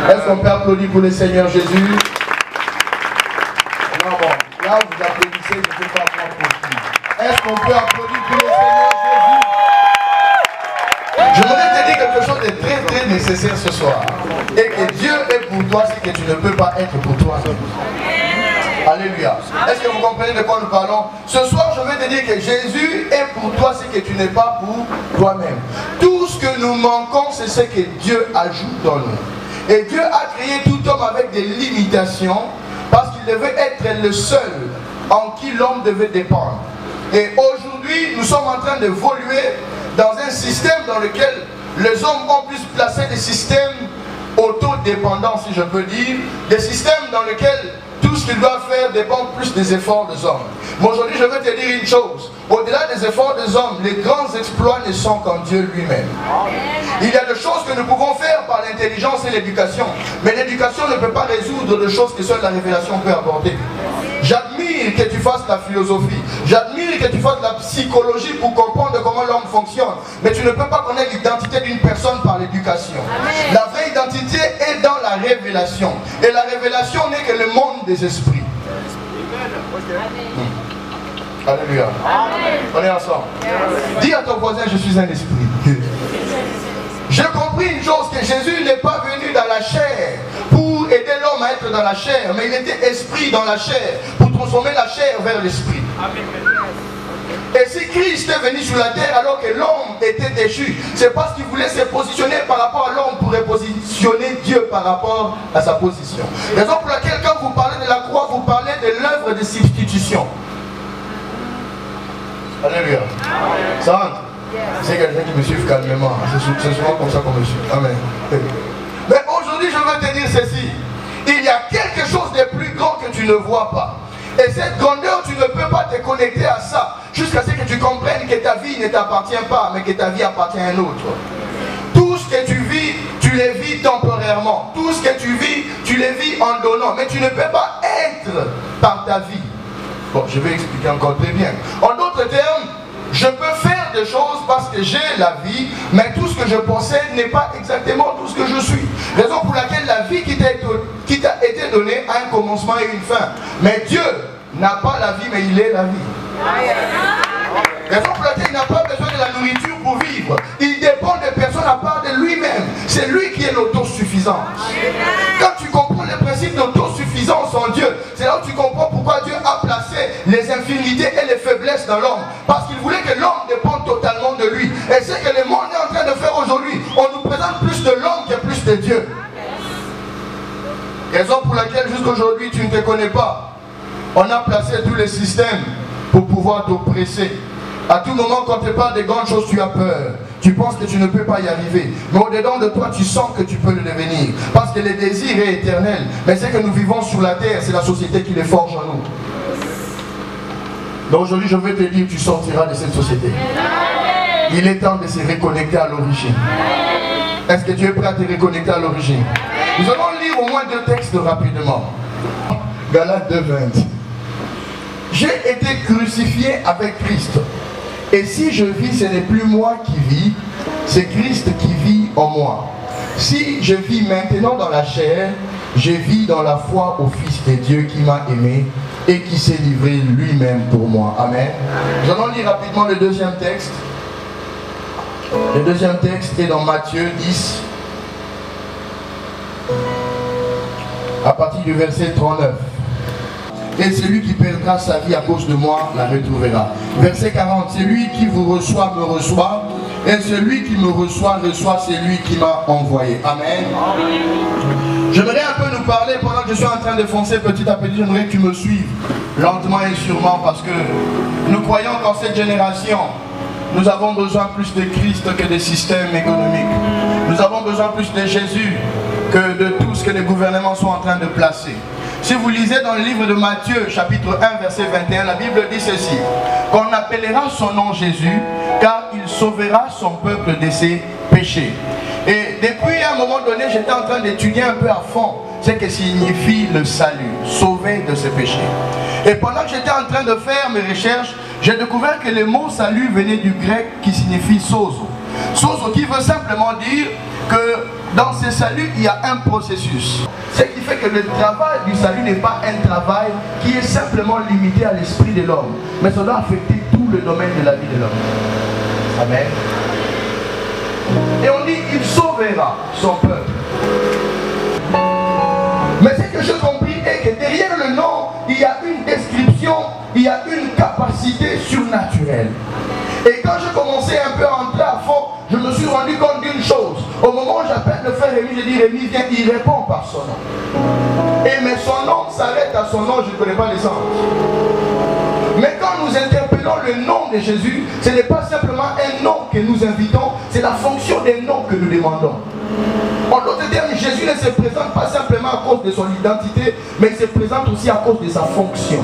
Est-ce qu'on peut applaudir pour le Seigneur Jésus? Non, bon, là vous applaudissez, je ne peux pas prendre pour qui. Est-ce qu'on peut applaudir pour le Seigneur Jésus? Je voudrais te dire quelque chose de très très nécessaire ce soir. Et que Dieu est pour toi ce que tu ne peux pas être pour toi. Alléluia. Est-ce que vous comprenez de quoi nous parlons? Ce soir, je vais te dire que Jésus est pour toi ce que tu n'es pas pour toi-même. Tout ce que nous manquons, c'est ce que Dieu ajoute dans nous. Et Dieu a créé tout homme avec des limitations parce qu'il devait être le seul en qui l'homme devait dépendre. Et aujourd'hui, nous sommes en train d'évoluer dans un système dans lequel les hommes ont pu placer des systèmes autodépendants, si je peux dire, des systèmes dans lesquels tout ce qu'ils doivent faire dépend plus des efforts des hommes. Mais aujourd'hui, je vais te dire une chose. Au-delà des efforts des hommes, les grands exploits ne sont qu'en Dieu lui-même. Il y a des choses que nous pouvons faire par l'intelligence et l'éducation. Mais l'éducation ne peut pas résoudre des choses que seule la révélation peut apporter. J'admire que tu fasses la philosophie. J'admire que tu fasses la psychologie pour comprendre comment l'homme fonctionne. Mais tu ne peux pas connaître l'identité d'une personne par l'éducation. La vraie identité est dans la révélation. Et la révélation n'est que le monde des esprits. Alléluia. On est ensemble. Dis à ton voisin, je suis un esprit. J'ai compris une chose, que Jésus n'est pas venu dans la chair pour aider l'homme à être dans la chair, mais il était esprit dans la chair, pour transformer la chair vers l'esprit. Et si Christ est venu sur la terre alors que l'homme était déchu, c'est parce qu'il voulait se positionner par rapport à l'homme pour repositionner Dieu par rapport à sa position. Raison pour laquelle quand vous parlez de la croix, vous parlez de l'œuvre de substitution. Alléluia. Ça rentre? C'est quelqu'un qui me suit calmement. C'est souvent comme ça qu'on me suit. Amen. Mais aujourd'hui, je veux te dire ceci. Il y a quelque chose de plus grand que tu ne vois pas. Et cette grandeur, tu ne peux pas te connecter à ça jusqu'à ce que tu comprennes que ta vie ne t'appartient pas, mais que ta vie appartient à un autre. Tout ce que tu vis, tu le vis temporairement. Tout ce que tu vis, tu le vis en donnant. Mais tu ne peux pas être par ta vie. Bon, je vais expliquer encore très bien. En d'autres termes, je peux faire des choses parce que j'ai la vie, mais tout ce que je possède n'est pas exactement tout ce que je suis. Raison pour laquelle la vie qui t'a été donnée a un commencement et une fin. Mais Dieu n'a pas la vie, mais il est la vie. Raison pour laquelle il n'a pas besoin de la nourriture pour vivre. Il dépend de personne à part de lui-même. C'est lui qui est l'autosuffisance. Quand tu comprends le principe d'autosuffisance en Dieu, c'est là où tu comprends pourquoi Dieu a placé les infirmités et les faiblesses dans l'homme. Parce qu'il voulait que l'homme dépende totalement de lui. Et c'est que le monde est en train de faire aujourd'hui. On nous présente plus de l'homme que plus de Dieu. Raison pour laquelle jusqu'aujourd'hui tu ne te connais pas. On a placé tous les systèmes pour pouvoir t'oppresser. À tout moment, quand tu parles de grandes choses, tu as peur. Tu penses que tu ne peux pas y arriver. Mais au-dedans de toi, tu sens que tu peux le devenir. Parce que le désir est éternel. Mais c'est que nous vivons sur la terre, c'est la société qui les forge en nous. Donc aujourd'hui, je veux te dire, tu sortiras de cette société. Il est temps de se reconnecter à l'origine. Est-ce que tu es prêt à te reconnecter à l'origine? Nous allons lire au moins 2 textes rapidement. Galates 2:20. J'ai été crucifié avec Christ. Et si je vis, ce n'est plus moi qui vis, c'est Christ qui vit en moi. Si je vis maintenant dans la chair, je vis dans la foi au Fils de Dieu qui m'a aimé et qui s'est livré lui-même pour moi. Amen. Nous allons lire rapidement le deuxième texte. Le deuxième texte est dans Matthieu 10, à partir du verset 39. Et celui qui perdra sa vie à cause de moi la retrouvera. Verset 40. Celui qui vous reçoit me reçoit. Et celui qui me reçoit reçoit celui qui m'a envoyé. Amen. J'aimerais un peu nous parler pendant que je suis en train de foncer petit à petit. J'aimerais que tu me suives lentement et sûrement, parce que nous croyons qu'en cette génération, nous avons besoin plus de Christ que des systèmes économiques. Nous avons besoin plus de Jésus que de tout ce que les gouvernements sont en train de placer. Si vous lisez dans le livre de Matthieu, chapitre 1, verset 21, la Bible dit ceci: qu'on appellera son nom Jésus, car il sauvera son peuple de ses péchés. Et depuis un moment donné, j'étais en train d'étudier un peu à fond ce que signifie le salut, sauver de ses péchés. Et pendant que j'étais en train de faire mes recherches, j'ai découvert que le mot salut venait du grec qui signifie sozo. Sozo qui veut simplement dire que dans ce salut, il y a un processus. Ce qui fait que le travail du salut n'est pas un travail qui est simplement limité à l'esprit de l'homme, mais ça doit affecter tout le domaine de la vie de l'homme. Amen. Et on dit il sauvera son peuple. Mais ce que j'ai compris est que derrière le nom, il y a une description, il y a une capacité surnaturelle. Et quand j'ai commencé un peu à entrer à fond, je me suis rendu compte d'une chose. Au moment où j'appelle le frère Rémi, je dis Rémi, viens, il répond par son nom. Et mais son nom s'arrête à son nom, je ne connais pas les sens. Mais quand nous interpellons le nom de Jésus, ce n'est pas simplement un nom que nous invitons, c'est la fonction des noms que nous demandons. En d'autres termes, Jésus ne se présente pas simplement à cause de son identité, mais il se présente aussi à cause de sa fonction.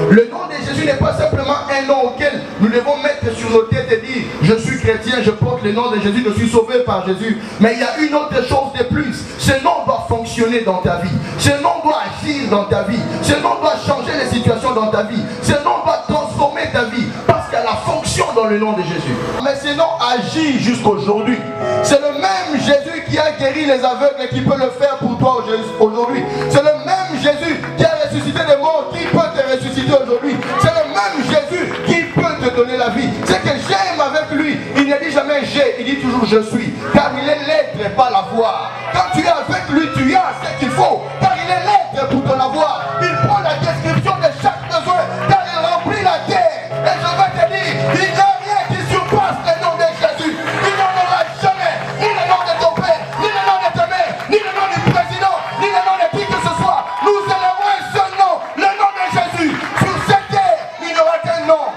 Le nom de Jésus n'est pas simplement un nom auquel nous devons mettre sur nos têtes et dire je suis chrétien, je porte le nom de Jésus, je suis sauvé par Jésus. Mais il y a une autre chose de plus. Ce nom doit fonctionner dans ta vie. Ce nom doit agir dans ta vie. Ce nom doit changer les situations dans ta vie. Ce nom doit transformer ta vie. Parce qu'il y a la fonction dans le nom de Jésus. Mais ce nom agit jusqu'aujourd'hui. C'est le même Jésus qui a guéri les aveugles et qui peut le faire pour toi aujourd'hui. C'est le même Jésus qui a ressuscité les morts, qui peut te ressusciter aujourd'hui. C'est le même Jésus qui peut te donner la vie. C'est que j'aime avec lui. Il ne dit jamais j'ai, il dit toujours je suis. Car il est l'être et pas l'avoir. Quand tu es avec lui, tu as ce qu'il faut. Car il est l'être pour ton avoir. Il prend la description de chaque besoin. Car il remplit la terre. Et je vais te dire, il n'y a rien qui surpasse le nom de Jésus. Il n'en aura jamais. Ni le nom de ton père, ni le nom de ta mère, ni le nom du président, ni le nom de qui que ce soit. Nous élèvons un seul nom, le nom de Jésus. Sur cette terre, il n'y aura qu'un nom.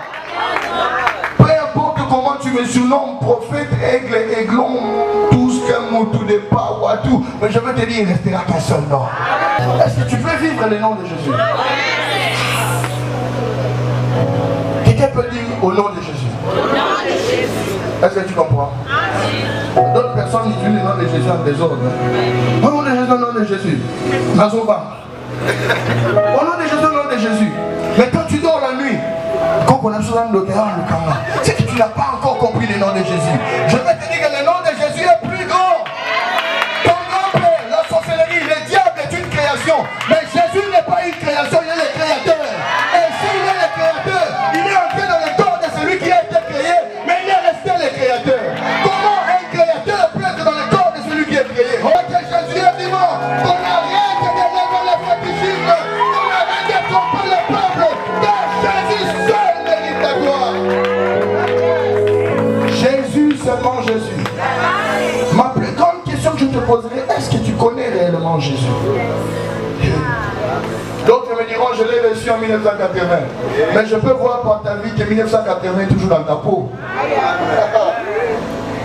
Peu importe comment tu me surnommes, prophète, aigle, aiglon, tout ce qu'un mot, tout des pas, ou à tout. Mais je veux te dire, il ne restera qu'un seul nom. Est-ce que tu peux vivre le nom de Jésus? Quelqu'un peut dire au nom de Jésus? Est-ce que tu comprends? D'autres personnes utilisent le nom de Jésus en désordre. Au nom de Jésus, au nom de Jésus. Nazoba. Au nom de Jésus, au nom de Jésus. Mais quand tu dors la nuit, c'est que tu n'as pas encore compris le nom de Jésus. Je vais te dire que le nom de Jésus est plus grand. Ton grand-père, la sorcellerie, le diable est une création. Mais Jésus n'est pas une création, il est le créateur. Et s'il est le créateur, il est entré dans le corps de celui qui a été créé, mais il est resté le créateur. Comment un créateur peut être dans le corps de celui qui est créé? Oh, que Jésus est vivant, qu'on arrête de lever le fétichisme, qu'on arrête de tromper le peuple, car Jésus seul mérite la gloire. Jésus, seulement Jésus. Ma plus grande question que je te poserai, est-ce que tu connais réellement Jésus? D'autres me diront, je l'ai reçu en 1980. Mais je peux voir par ta vie que 1980 est toujours dans ta peau.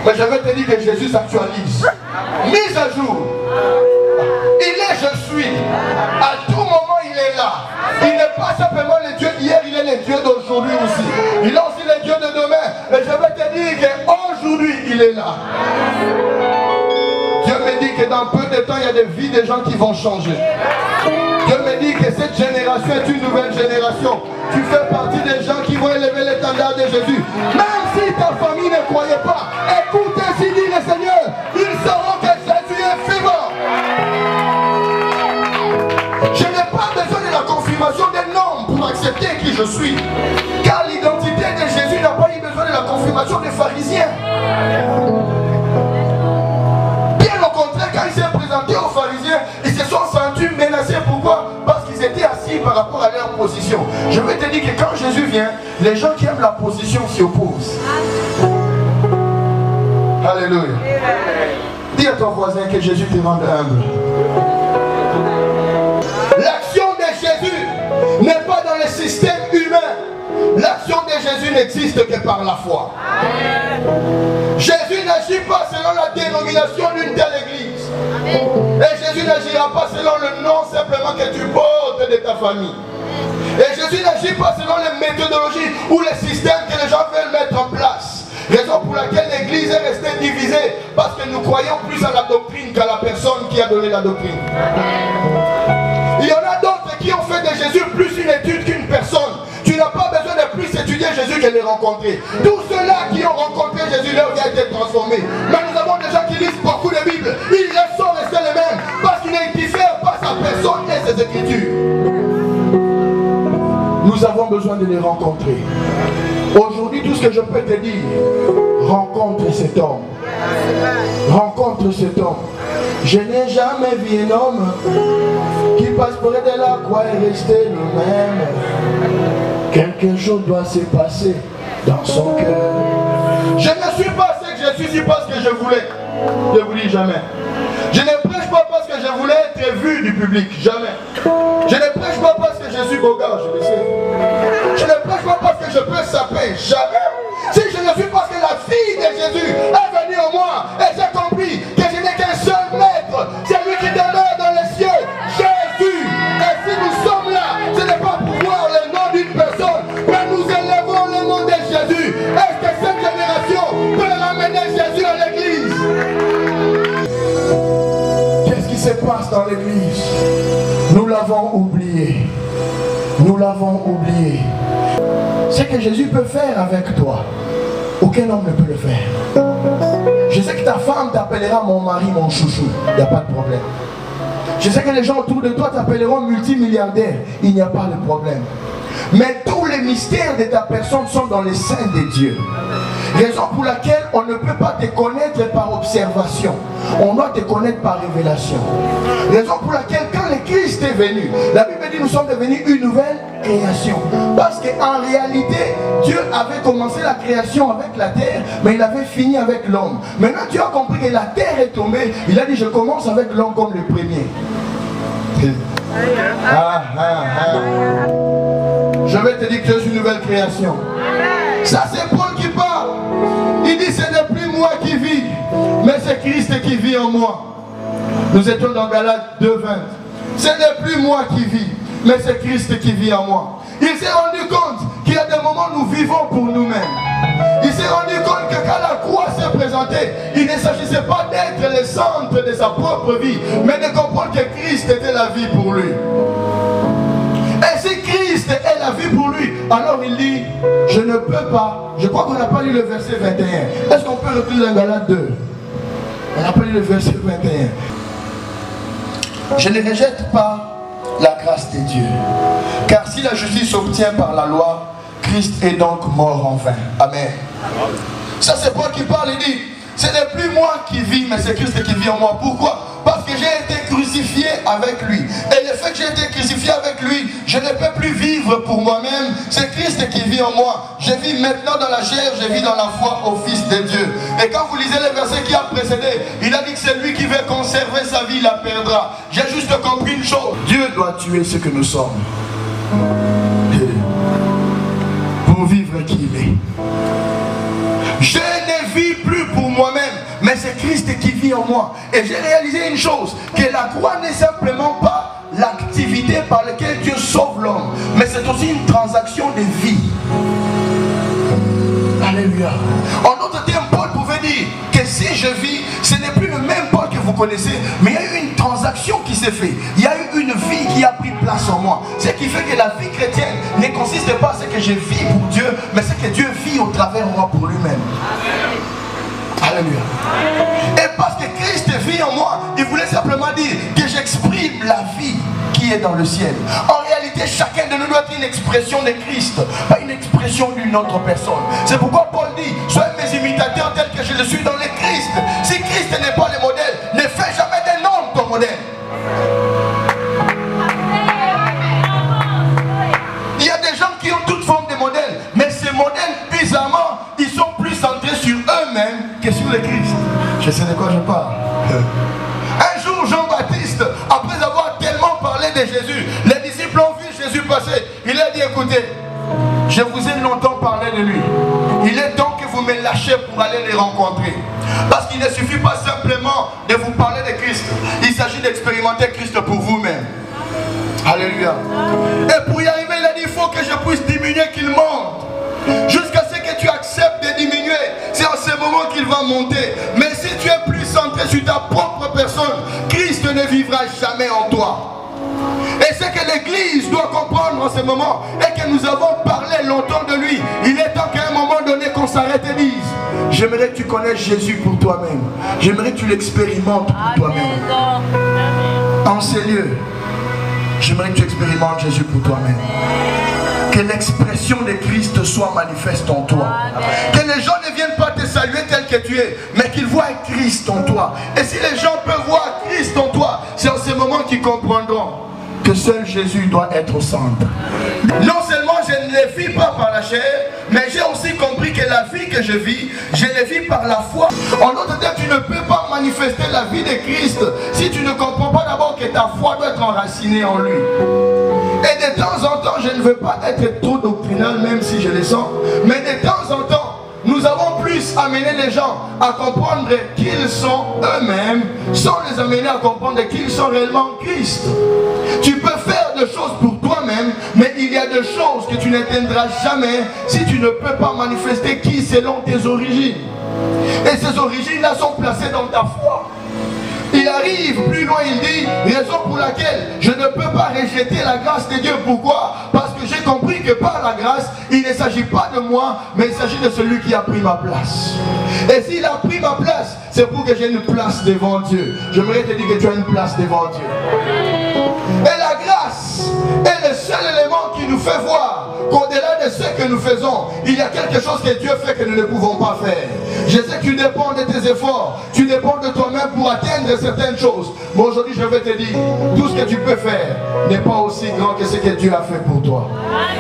Mais je vais te dire que Jésus s'actualise. Mise à jour. Il est je suis. À tout moment il est là. Il n'est pas simplement le Dieu d'hier, il est le Dieu d'aujourd'hui aussi. Il est aussi le Dieu de demain. Et je vais te dire qu'aujourd'hui il est là. Dieu me dit que dans peu de temps il y a des vies des gens qui vont changer. Dieu me dit que cette génération est une nouvelle génération. Tu fais partie des gens qui vont élever l'étendard de Jésus. Même si ta famille ne croyait pas, écoute ainsi dit le Seigneur, ils sauront que Jésus est vivant. Je n'ai pas besoin de la confirmation des noms pour accepter qui je suis. Car l'identité de Jésus n'a pas eu besoin de la confirmation des pharisiens. Bien au contraire, quand il s'est présenté aux pharisiens, ils se sont sentis menacés. Pourquoi? Parce qu'ils étaient assis par rapport à leur position. Je vais te dire que quand Jésus vient, les gens qui aiment la position s'y opposent. Alléluia. Dis à ton voisin que Jésus te rende humble. L'action de Jésus n'est pas dans le système humain. L'action de Jésus n'existe que par la foi. Jésus n'agit pas selon la dénomination d'une telle église. Et Jésus n'agira pas selon le nom simplement que tu famille. Et Jésus n'agit pas selon les méthodologies ou les systèmes que les gens veulent mettre en place. Raison pour laquelle l'Église est restée divisée, parce que nous croyons plus à la doctrine qu'à la personne qui a donné la doctrine. Il y en a d'autres qui ont fait de Jésus plus une étude qu'une personne. Tu n'as pas besoin de plus étudier Jésus que de le rencontrer. Tous ceux-là qui ont rencontré Jésus, leur vie a été transformée. Mais nous avons des gens qui lisent beaucoup de Bibles. Ils sont restés les mêmes parce qu'ils ne diffèrent pas sa personne et ses écritures. Nous avons besoin de les rencontrer. Aujourd'hui, tout ce que je peux te dire, rencontre cet homme. Rencontre cet homme. Je n'ai jamais vu un homme qui passe près de la croix et rester le même. Quelque chose doit se passer dans son cœur. Je ne suis pas ce que je suis ici parce que je voulais. Je vous dis jamais. Je ne prêche pas parce que je voulais être vu du public. Jamais. Je ne prêche pas parce que je suis beau gars, je le sais. Je ne prêche pas parce que je peux saper. Jamais. Si je ne suis pas que la fille de Jésus est venue en moi et j'ai compris que je n'ai qu'un seul maître, c'est lui qui demeure dans les cieux, Jésus. Et si nous sommes là, ce n'est pas pour voir le nom d'une personne, mais nous élevons le nom de Jésus. Est-ce que cette génération peut ramener Jésus à l'église? Qu'est-ce qui se passe dans l'église? Nous l'avons oublié. Nous l'avons oublié. Ce que Jésus peut faire avec toi, aucun homme ne peut le faire. Je sais que ta femme t'appellera mon mari, mon chouchou. Il n'y a pas de problème. Je sais que les gens autour de toi t'appelleront multimilliardaire. Il n'y a pas de problème. Mais tous les mystères de ta personne sont dans les seins de Dieu. Raison pour laquelle on ne peut pas te connaître par observation. On doit te connaître par révélation. Raison pour laquelle quand le Christ est venu, la Bible dit nous sommes devenus une nouvelle création. Parce qu'en réalité, Dieu avait commencé la création avec la terre, mais il avait fini avec l'homme. Maintenant Dieu a compris que la terre est tombée. Il a dit je commence avec l'homme comme le premier. Je vais te dire que tu es une nouvelle création. Ça c'est Paul qui parle. Il dit ce n'est plus moi qui vis, mais c'est Christ qui vit en moi. Nous étions dans Galates 2:20. Ce n'est plus moi qui vis, mais c'est Christ qui vit en moi. Il s'est rendu compte qu'il y a des moments où nous vivons pour nous-mêmes. Il s'est rendu compte que quand la croix s'est présentée, il ne s'agissait pas d'être le centre de sa propre vie, mais de comprendre que Christ était la vie pour lui. Et si Christ est la vie pour lui, alors il dit, je ne peux pas. Je crois qu'on n'a pas lu le verset 21. Est-ce qu'on peut le lire dans Galates 2? On n'a pas lu le verset 21. Je ne rejette pas la grâce de Dieu. Car si la justice s'obtient par la loi, Christ est donc mort en vain. Amen. Ça c'est Paul qui parle, il dit, ce n'est plus moi qui vis, mais c'est Christ qui vit en moi. Pourquoi? Parce que j'ai été crucifié avec lui. Et le fait que j'ai été crucifié avec lui, je ne peux plus vivre pour moi-même. C'est Christ qui vit en moi. Je vis maintenant dans la chair, je vis dans la foi au Fils de Dieu. Et quand vous lisez le verset qui a précédé, il a dit que c'est lui qui veut conserver sa vie, il la perdra. J'ai juste compris une chose. Dieu doit tuer ce que nous sommes. Pour vivre qui il est. Je ne vis plus pour moi-même, mais c'est Christ qui vit en moi. Et j'ai réalisé une chose, que la croix n'est simplement pas l'activité par laquelle Dieu sauve l'homme, mais c'est aussi une transaction de vie. Alléluia. En d'autres termes, Paul pouvait dire que si je vis, ce n'est plus le même Paul que vous connaissez, mais il y a eu une transaction qui s'est faite. Il y a eu une vie qui a pris place en moi. Ce qui fait que la vie chrétienne ne consiste pas à ce que je vis pour Dieu, mais ce que Dieu vit au travers de moi pour lui-même. Alléluia. Et parce que Christ vit en moi, il voulait simplement dire que j'exprime la vie qui est dans le ciel. En réalité, chacun de nous doit être une expression de Christ, pas une expression d'une autre personne. C'est pourquoi Paul dit, soyez mes imitateurs tels que je le suis dans le Christ. Si Christ n'est pas le modèle, ne fais jamais d'un homme ton modèle. Il y a des gens qui ont toute forme de modèles, mais ces modèles, bizarrement, ils sont plus centrés sur eux-mêmes que sur le Christ. Je sais de quoi je parle. Un jour, Jean-Baptiste, après avoir tellement parlé de Jésus, les disciples ont vu Jésus passer. Il a dit, écoutez, je vous ai longtemps parlé de lui. Il est temps que vous me lâchez pour aller les rencontrer. Parce qu'il ne suffit pas simplement de vous parler de Christ. Il s'agit d'expérimenter Christ pour vous-même. Alléluia. personne, Christ ne vivra jamais en toi. Et ce que l'Église doit comprendre en ce moment est que nous avons parlé longtemps de lui. Il est temps qu'à un moment donné qu'on s'arrête et dise: j'aimerais que tu connaisses Jésus pour toi-même. J'aimerais que tu l'expérimentes pour toi-même. En ces lieux, j'aimerais que tu expérimentes Jésus pour toi-même. Que l'expression de Christ soit manifeste en toi. Que les gens ne viennent pas te saluer tel que tu es, mais qu'ils voient Christ en toi. Et si les gens peuvent voir Christ en toi, c'est en ce moment qu'ils comprendront que seul Jésus doit être au centre. Non seulement je ne le vis pas par la chair, mais j'ai aussi compris que la vie que je vis, je la vis par la foi. En d'autres termes, tu ne peux pas manifester la vie de Christ si tu ne comprends pas d'abord que ta foi doit être enracinée en lui. Et de temps en temps, je ne veux pas être trop doctrinal, même si je le sens, mais de temps en temps, nous avons plus amené les gens à comprendre qu'ils sont eux-mêmes, sans les amener à comprendre qu'ils sont réellement Christ. Tu peux faire des choses pour toi-même, mais il y a des choses que tu n'atteindras jamais si tu ne peux pas manifester qui selon tes origines. Et ces origines-là sont placées dans ta foi. Il arrive plus loin, il dit, raison pour laquelle je ne peux pas rejeter la grâce de Dieu. Pourquoi? Parce que j'ai compris que par la grâce, il ne s'agit pas de moi, mais il s'agit de celui qui a pris ma place. Et s'il a pris ma place, c'est pour que j'ai une place devant Dieu. J'aimerais te dire que tu as une place devant Dieu. Et la grâce est le seul élément qui nous fait voir qu'au-delà de ce que nous faisons, il y a quelque chose que Dieu fait que nous ne pouvons pas faire. Je sais que tu dépends de tes efforts, tu dépends de toi-même pour atteindre certaines choses. Mais aujourd'hui, je vais te dire, tout ce que tu peux faire n'est pas aussi grand que ce que Dieu a fait pour toi.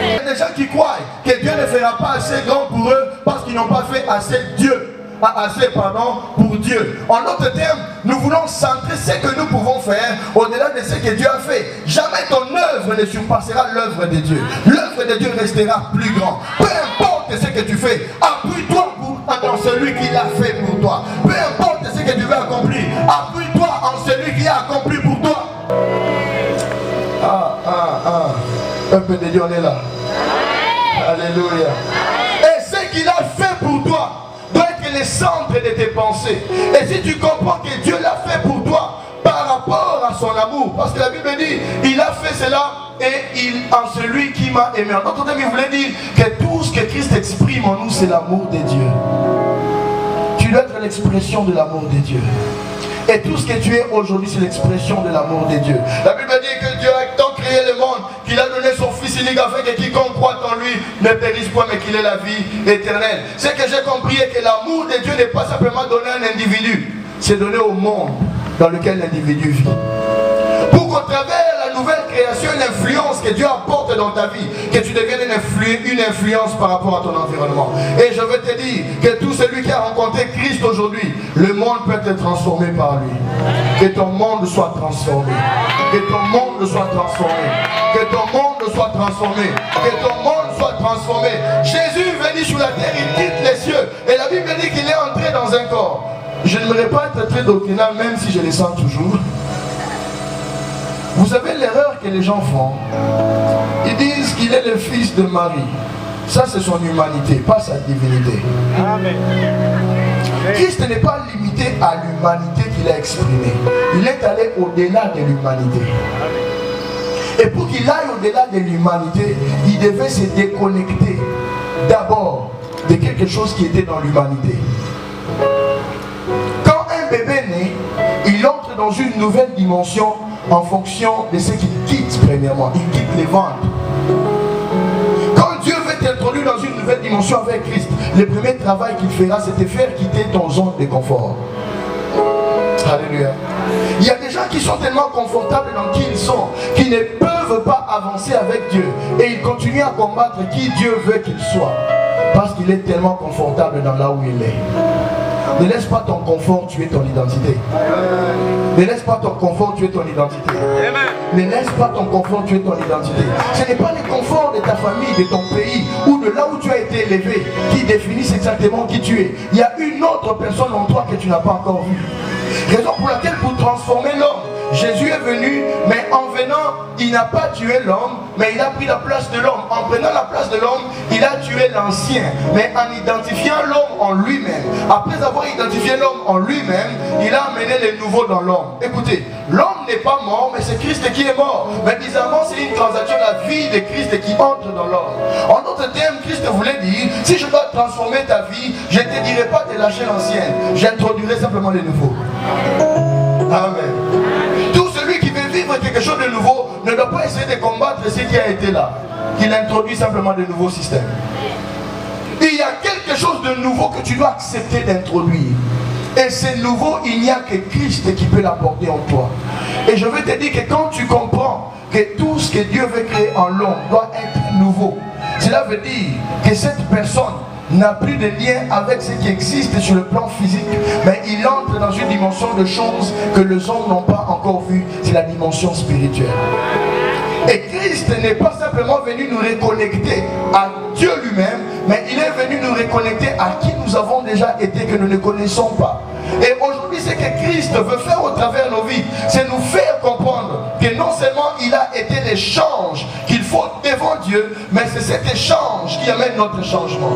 Il y a des gens qui croient que Dieu ne fera pas assez grand pour eux parce qu'ils n'ont pas fait assez pour Dieu. En d'autres termes, nous voulons centrer ce que nous pouvons faire au-delà de ce que Dieu a fait. Jamais ton œuvre ne surpassera l'œuvre de Dieu. L'œuvre de Dieu restera plus grande. Peu importe ce que tu fais, appuie-toi dans celui qui l'a fait pour toi. Peu importe ce que tu veux accomplir, appuie-toi en celui qui a accompli pour toi. Un peu de Dieu, on est là. Alléluia. Et ce qu'il a fait pour toi doit être le centre de tes pensées. Et si tu comprends que Dieu l'a fait pour toi par rapport à son amour, parce que la Bible dit, il a fait cela et en celui qui m'a aimé. En d'autres termes, il voulait dire que tout ce que Christ exprime en nous, c'est l'amour de Dieu. Tu dois être l'expression de l'amour de Dieu. Et tout ce que tu es aujourd'hui, c'est l'expression de l'amour de Dieu. La Bible dit que Dieu a tant créé le monde qu'il a donné son Fils unique afin que quiconque croit en lui ne périsse point, mais qu'il ait la vie éternelle. Ce que j'ai compris est que l'amour de Dieu n'est pas simplement donné à un individu, c'est donné au monde dans lequel l'individu vit. Pour qu'au travers de la nouvelle création, une influence que Dieu apporte dans ta vie, que tu deviennes une influence par rapport à ton environnement. Et je veux te dire que tout celui qui a rencontré Christ aujourd'hui, le monde peut être transformé par lui. Que ton monde soit transformé. Que ton monde soit transformé. Que ton monde soit transformé. Que ton monde soit transformé. Jésus est venu sur la terre, il quitte les cieux. Et la Bible dit qu'il est entré dans un corps. Je n'aimerais pas être très doctrinal, même si je le sens toujours. Vous savez l'erreur que les gens font. Ils disent qu'il est le fils de Marie. Ça, c'est son humanité, pas sa divinité. Amen. Christ n'est pas limité à l'humanité qu'il a exprimée. Il est allé au-delà de l'humanité. Et pour qu'il aille au-delà de l'humanité, il devait se déconnecter d'abord de quelque chose qui était dans l'humanité. Quand un bébé naît, il entre dans une nouvelle dimension en fonction de ce qu'il quitte premièrement. Il quitte les ventres. Quand Dieu veut t'introduire dans une nouvelle dimension avec Christ, le premier travail qu'il fera, c'est de faire quitter ton zone de confort. Alléluia. Il y a des gens qui sont tellement confortables dans qui ils sont, qui ne peuvent pas avancer avec Dieu. Et ils continuent à combattre qui Dieu veut qu'il soit. Parce qu'il est tellement confortable dans là où il est. Ne laisse pas ton confort tuer ton identité. Ne laisse pas ton confort tuer ton identité. Ne laisse pas ton confort tuer ton identité. Ce n'est pas le confort de ta famille, de ton pays ou de là où tu as été élevé qui définissent exactement qui tu es. Il y a une autre personne en toi que tu n'as pas encore vue. Raison pour laquelle pour transformer l'homme, Jésus est venu, mais en venant, il n'a pas tué l'homme, mais il a pris la place de l'homme. En prenant la place de l'homme, il a tué l'ancien, mais en identifiant l'homme en lui-même. Après avoir identifié l'homme en lui-même, il a amené les nouveaux dans l'homme. Écoutez, l'homme n'est pas mort, mais c'est Christ qui est mort. Mais bizarrement, c'est une transaction, la vie de Christ qui entre dans l'homme. En d'autres termes, Christ voulait dire, si je dois transformer ta vie, je ne te dirai pas de lâcher l'ancienne, j'introduirai simplement les nouveaux. Amen. Tout celui qui veut vivre quelque chose de nouveau ne doit pas essayer de combattre ce qui a été là. Il introduit simplement de nouveaux systèmes. Il y a quelque chose de nouveau que tu dois accepter d'introduire. Et c'est nouveau, il n'y a que Christ qui peut l'apporter en toi. Et je veux te dire que quand tu comprends que tout ce que Dieu veut créer en l'homme doit être nouveau, cela veut dire que cette personne n'a plus de lien avec ce qui existe sur le plan physique, mais il entre dans une dimension de choses que les hommes n'ont pas encore vues, c'est la dimension spirituelle. Et Christ n'est pas simplement venu nous reconnecter à Dieu lui-même, mais il est venu nous reconnecter à qui nous avons déjà été, que nous ne connaissons pas. Et aujourd'hui, ce que Christ veut faire au travers de nos vies, c'est nous faire comprendre que non seulement il a été l'échange qu'il faut devant Dieu, mais c'est cet échange qui amène notre changement.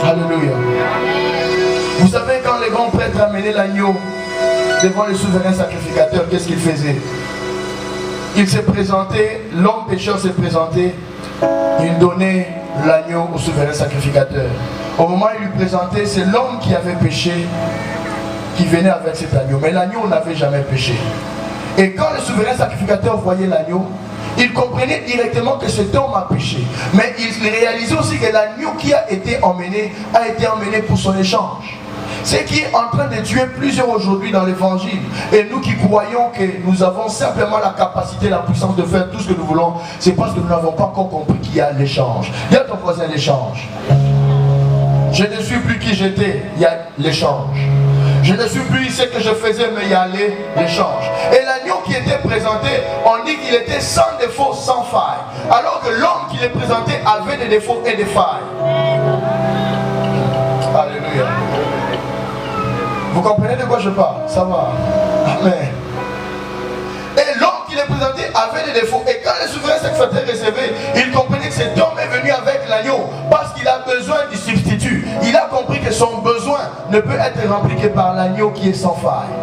Alléluia. Vous savez, quand les grands prêtres amenaient l'agneau devant le souverain sacrificateur, qu'est-ce qu'il faisait? Il s'est présenté, l'homme pécheur s'est présenté, il donnait l'agneau au souverain sacrificateur. Au moment où il lui présentait, c'est l'homme qui avait péché qui venait avec cet agneau. Mais l'agneau n'avait jamais péché. Et quand le souverain sacrificateur voyait l'agneau, il comprenait directement que cet homme a péché. Mais il réalisait aussi que l'agneau qui a été emmené pour son échange. Ce qui est en train de tuer plusieurs aujourd'hui dans l'évangile. Et nous qui croyons que nous avons simplement la capacité, la puissance de faire tout ce que nous voulons, c'est parce que nous n'avons pas encore compris qu'il y a l'échange. Il y a ton voisin l'échange. Je ne suis plus qui j'étais, il y a l'échange. Je ne suis plus ce que je faisais, mais il y a l'échange. Et l'agneau qui était présenté, on dit qu'il était sans défaut, sans faille. Alors que l'homme qui les présentait avait des défauts et des failles. Alléluia. Vous comprenez de quoi je parle? Ça va. Amen. Et l'homme qui les présentait avait des défauts. Et quand le souverain sacrificateur recevait, il comprenait que cet homme est venu avec l'agneau parce qu'il a besoin du substitut. Il a compris que son besoin ne peut être rempli que par l'agneau qui est sans faille.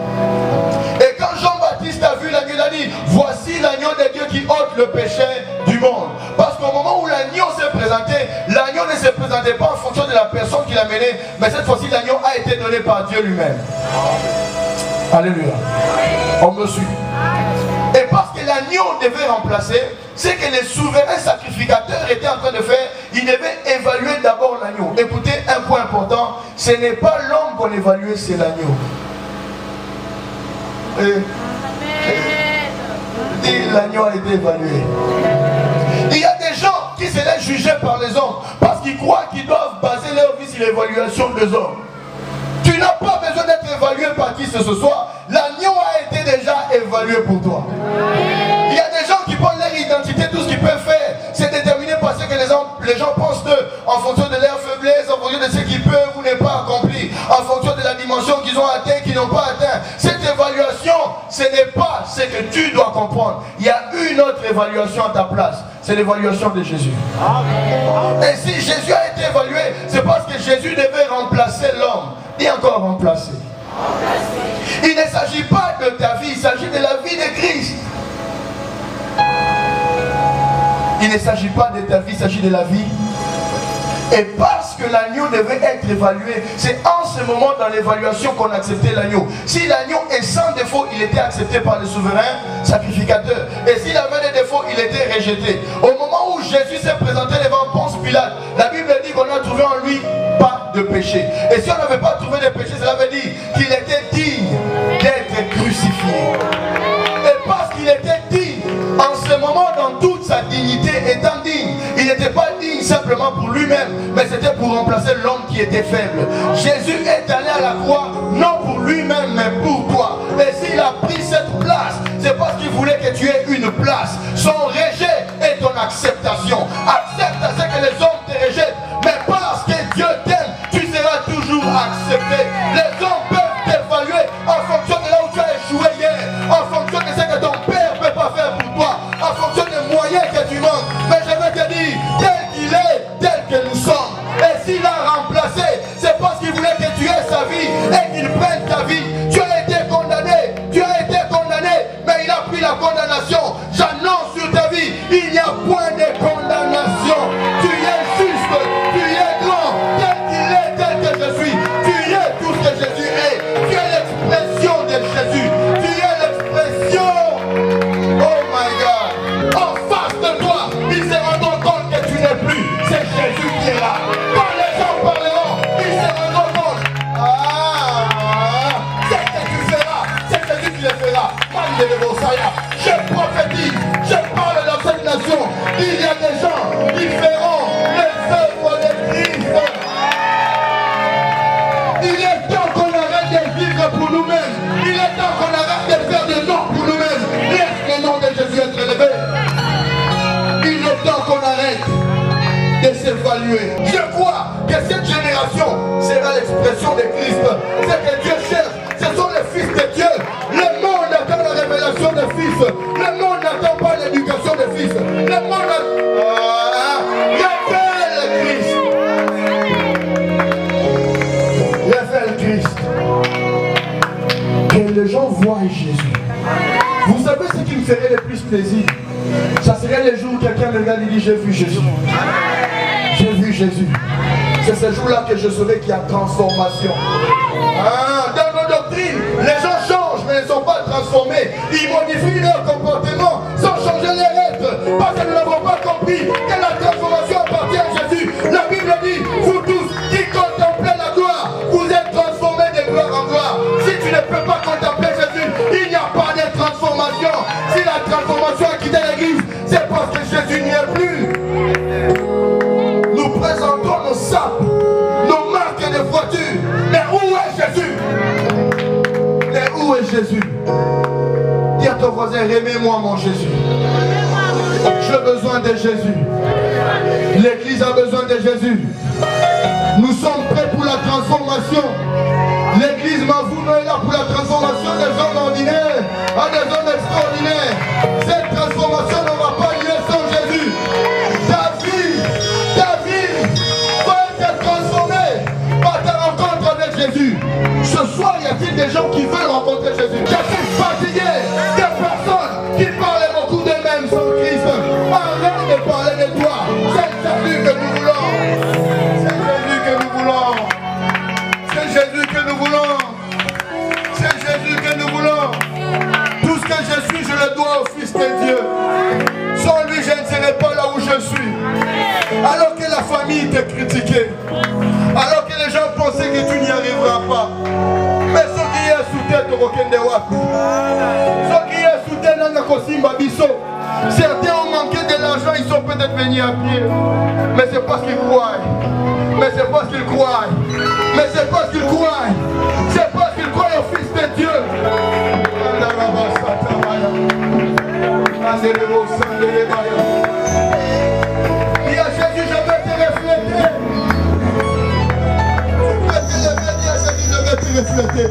Et quand Jean-Baptiste a vu l'agneau, il a dit, voici l'agneau de Dieu qui ôte le péché du monde. Parce qu'au moment où l'agneau s'est présenté, l'agneau ne se présentait pas en fonction de la personne qui l'a mené, mais cette fois-ci l'agneau a été donné par Dieu lui-même. Alléluia. On me suit. Et parce que l'agneau devait remplacer, c'est que les souverains sacrificateurs étaient en train de faire, ils devaient évaluer d'abord l'agneau. Écoutez, un point important, ce n'est pas l'homme qu'on évaluait, c'est l'agneau. Et l'agneau a été évalué. Il y a des gens qui se laissent juger par les hommes parce qu'ils croient qu'ils doivent baser leur vie sur l'évaluation des hommes. Tu n'as pas besoin d'être évalué par qui que ce soit. L'agneau a été déjà évalué pour toi. Il y a des gens qui prennent leur identité, tout ce qu'ils peuvent faire, c'est déterminé par ce que les gens pensent d'eux, en fonction de leur faiblesse, en fonction de ce qu'ils peuvent ou n'ont pas accompli, en fonction de la dimension qu'ils ont atteint, qu'ils n'ont pas atteint. Cette évaluation, ce n'est pas ce que tu dois comprendre. Il y a une autre évaluation à ta place. C'est l'évaluation de Jésus. Et si Jésus a été évalué, c'est parce que Jésus devait remplacer l'homme. Et encore remplacer. Il ne s'agit pas de ta vie, il s'agit de la vie de Christ. Il ne s'agit pas de ta vie, il s'agit de la vie. Et parce que l'agneau devait être évalué, c'est en ce moment dans l'évaluation qu'on acceptait l'agneau. Si l'agneau est sans défaut, il était accepté par le souverain sacrificateur. Et s'il avait des défauts, il était rejeté. Au moment où Jésus s'est présenté devant Ponce Pilate, la Bible dit qu'on a trouvé en lui pas de péché. Et si on n'avait pas trouvé de péché, cela veut dire qu'il était digne d'être crucifié. Et parce qu'il était digne, en ce moment, dans toute sa dignité, étant digne, il n'était pas digne simplement pour lui-même, mais c'était pour remplacer l'homme qui était faible. Jésus est allé à la croix, non pour lui-même, mais pour toi. Et s'il a pris cette place, c'est parce qu'il voulait que tu aies une place. Son rejet est ton acceptation. Accepte à ce que les hommes te rejettent, mais parce que Dieu t'aime, tu seras toujours accepté. Les hommes peuvent t'évaluer en fonction de là où tu as échoué hier, en Emmanuel. Je crois que cette génération sera l'expression de Christ. Ce que Dieu cherche, ce sont les fils de Dieu. Le monde attend la révélation des fils. Le monde n'attend pas l'éducation des fils. Le monde révèle Christ. Révèle Christ. Que les gens voient Jésus. Vous savez ce qui me ferait le plus plaisir? Ça serait le jour où quelqu'un me regarde et dit j'ai vu Jésus. J'ai vu Jésus. C'est ce jour-là que je saurai qu'il y a transformation. Dans nos doctrines, les gens changent mais ne sont pas transformés. Ils modifient leur comportement sans changer les lettres. Parce que nous n'avons pas compris que la transformation appartient à Jésus. La Bible dit, vous tous qui contemplez la gloire, vous êtes transformés de gloire en gloire. Si tu ne peux pas contempler Jésus, il n'y a pas de transformation. Si la transformation a quitté l'église, c'est parce que Jésus n'y est plus. Nous présentons nos sacs, nos marques de voitures. Mais où est Jésus? Mais où est Jésus? Dis à ton voisin, remets-moi mon Jésus. J'ai besoin de Jésus. L'église a besoin de Jésus. Nous sommes prêts pour la transformation. L'église Mavouno est là pour la transformation des hommes ordinaires à des hommes extraordinaires. Cette transformation n'aura pas lieu sans Jésus. Ta vie va être transformée par ta rencontre avec Jésus. Ce soir, y a-t-il des gens qui veulent rencontrer Jésus? Je suis fatigué des personnes qui parlent beaucoup d'eux-mêmes sans Christ. Arrête de parler de toi. C'est Jésus que nous voulons. C'est Jésus que nous voulons. C'est Jésus que nous voulons. C'est Jésus que nous voulons. Tout ce que je suis, je le dois au Fils de Dieu. Sans lui, je ne serai pas là où je suis. Alors que la famille t'a critiqué. Alors que les gens pensaient que tu n'y arriveras pas. Mais ce qui est sous tête au Roken de Wap. Ce qui est sous tête dans le Kosimba Bisso. Certains ont manqué de l'argent, ils sont peut-être venus à pied. Mais c'est parce qu'ils croient. Mais c'est parce qu'ils croient. Mais c'est parce qu'ils croient. C'est parce qu'ils croient au Fils de Dieu. Dis à Jésus, je vais te refléter. Tu peux te lever, dis à Jésus, je vais te refléter.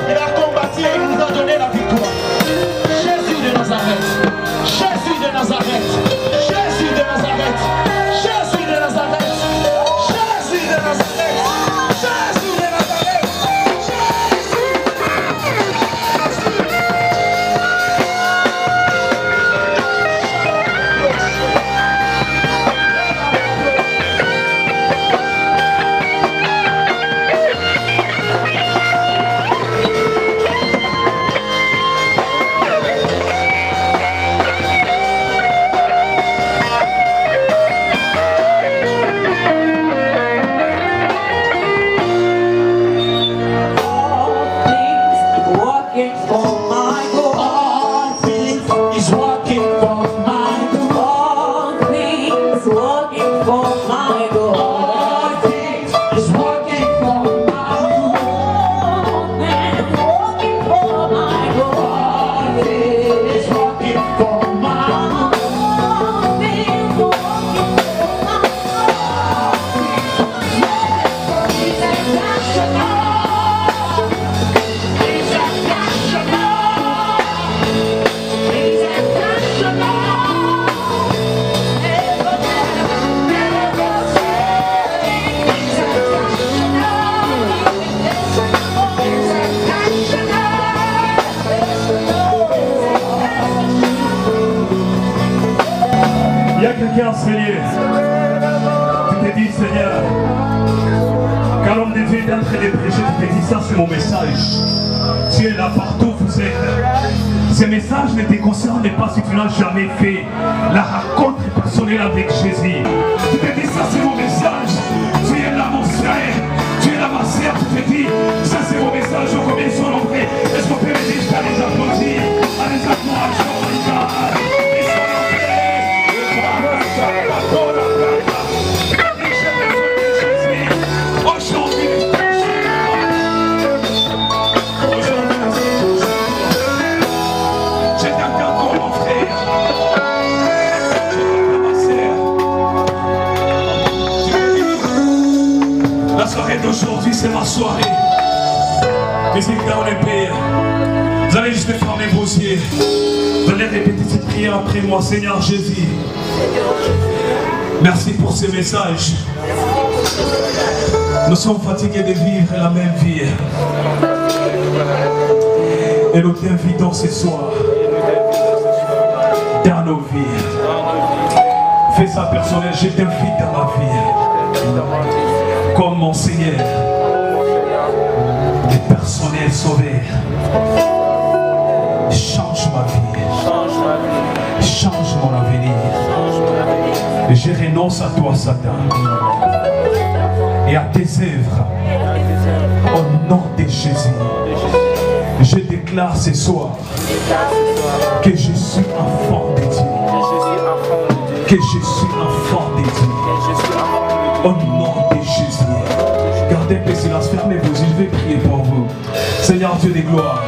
Il a combattu et il nous a donné la victoire. enseigné. Tu t'es dit, Seigneur, quand l'homme de Dieu est en train de prêcher, tu t'es dit, ça c'est mon message. Tu es là partout, vous êtes. Ce message ne te concerne pas si tu n'as jamais fait la rencontre personnelle avec Jésus. Tu te dis, ça c'est mon message. Tu es là, mon frère. Tu es là, ma sœur. Tu te dis, ça c'est mon message. Combien sont nombreux? Est-ce qu'on peut me dire jusqu'à les applaudir? À les acclamations, regarde. Ils sont nombreux. Aujourd'hui, la soirée d'aujourd'hui, c'est ma soirée. Musique dans les pays. Vous allez juste fermer vos yeux. Vous allez répéter cette prière après moi. Seigneur Jésus, merci pour ces messages. Nous sommes fatigués de vivre la même vie. Et nous t'invitons ce soir dans nos vies. Fais ça personnel, je t'invite dans ma vie. Comme mon Seigneur, des personnels sauvés. Change ma vie. Change mon avenir. Je renonce à toi, Satan, et à tes œuvres. Au nom de Jésus, je déclare ce soir que je suis enfant de Dieu. Que je suis enfant de Dieu. Au nom de Jésus. Gardez le silence, fermez vos yeux, je vais prier pour vous. Seigneur Dieu des gloires,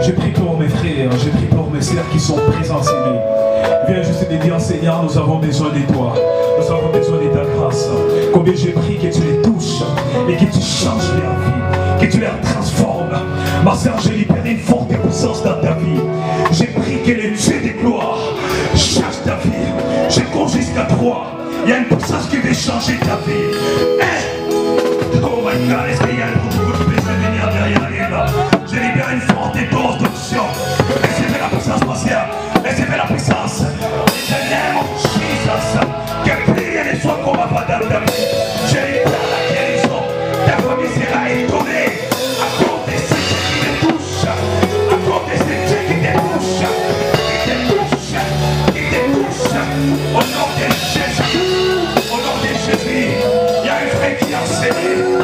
je prie pour mes frères, je prie pour mes sœurs qui sont présents, Seigneur. Viens juste de dire, Seigneur, nous avons besoin de toi. Nous avons besoin de ta grâce. Combien je prie que tu les touches et que tu changes leur vie, que tu les transformes. Ma sœur, j'ai libéré une forte puissance dans ta vie. J'ai pris que le Dieu des gloires change ta vie. Je compte jusqu'à 3. Il y a une puissance qui veut changer ta vie. Oh my God, est-ce qu'il y a beaucoup de plaisir à venir derrière là? Je libère une forte dose d'onction. Recevez la puissance, ma sœur. Recevez la puissance. In the name of Jesus. Que prière ne soit combattable dans ta vie. Je libère la guérison. Ta famille sera étonnée à cause de ce qui te touche. À cause de ce qui te touche. Qui te touche. Qui te touche. Au nom de Jésus. Au nom de Jésus. Il y a un frère qui a enseigné.